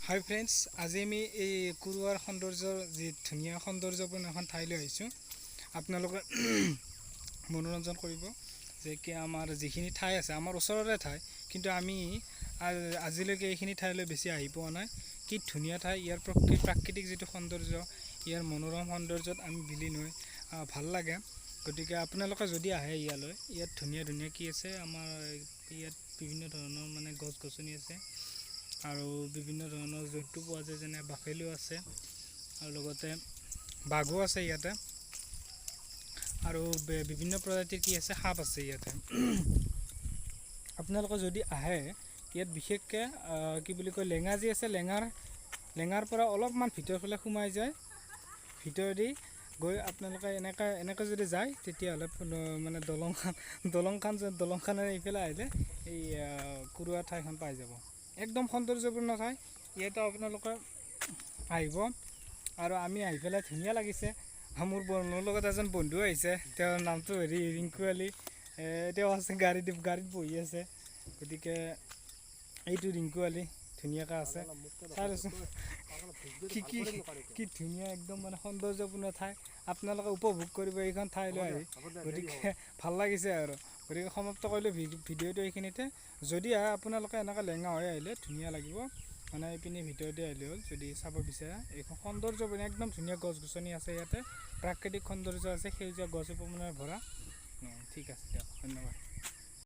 হাই friends, আজি আমি এই কুৰুৱাৰ সৌন্দৰ্যৰ যি ধুনীয়া সৌন্দৰ্যপূৰ্ণ এখন ঠাইলৈ আহিছোঁ। আপোনালোকে মনোৰঞ্জন কৰিব যে কি আমাৰ যিখিনি ঠাই আছে আমাৰ ওচৰৰে ঠাই, কিন্তু আমি আজিলৈকে এইখিনি ঠাইলৈ বেছি আহি পোৱা নাই। কি ধুনীয়া ঠাই, ইয়াৰ প্ৰাকৃতিক যিটো সৌন্দৰ্য, ইয়াৰ মনোৰম সৌন্দৰ্যত আমি বিলীন হৈ ভাল লাগে। গতিকে আপোনালোকে যদি আহে ইয়ালৈ, ইয়াত ধুনীয়া ধুনীয়া কি আছে, আমাৰ ইয়াত বিভিন্ন ধৰণৰ মানে গছ গছনি আছে আৰু বিভিন্ন ধৰণৰ জন্তু পোৱা যায়, যেনে বাফেলো আছে আৰু লগতে বাঘো আছে ইয়াতে, আৰু বিভিন্ন প্ৰজাতিৰ কি আছে সাপ আছে ইয়াতে। আপোনালোকে যদি আহে ইয়াত বিশেষকৈ কি বুলি কয়, লেঙা যি আছে, লেঙাৰ পৰা অলপমান ভিতৰ ফালে সোমাই যায়, ভিতৰেদি গৈ আপোনালোকে এনেকৈ যদি যায়, তেতিয়াহ'লে মানে দলংখনেৰে এইফালে আহিলে এই কুৰুৱা ঠাইখন পাই যাব। একদম সৌন্দৰ্যপূৰ্ণ ঠাই। ইয়াতে আপোনালোকে আহিব, আৰু আমি আহি পেলাই ধুনীয়া লাগিছে। মোৰ লগত এজন বন্ধু আহিছে, তেওঁৰ নামটো ৰিংকু আলী। তেওঁ আছে গাড়ীত বহি আছে। গতিকে এইটো ৰিংকু আলী ধুনীয়াকৈ আছে। চাইছোঁ কি ধুনীয়া, একদম মানে সৌন্দৰ্যপূৰ্ণ ঠাই। আপোনালোকে উপভোগ কৰিব এইখন ঠাইলৈ আহি। গতিকে ভাল লাগিছে আৰু। গতিকে সমাপ্ত কৰিলোঁ ভিডিঅ'টো এইখিনিতে। যদি আহে আপোনালোকে এনেকৈ লেঙা হৈ আহিলে ধুনীয়া লাগিব, মানে এইপিনে ভিতৰতে আহিলে হ'ল। যদি চাব বিচাৰা, এইখন সৌন্দৰ্যপূৰ্ণ একদম ধুনীয়া গছ গছনি আছে ইয়াতে, প্ৰাকৃতিক সৌন্দৰ্য আছে, সেউজীয়া গছ উপবনেৰে ভৰা। ঠিক আছে দিয়ক, ধন্যবাদ।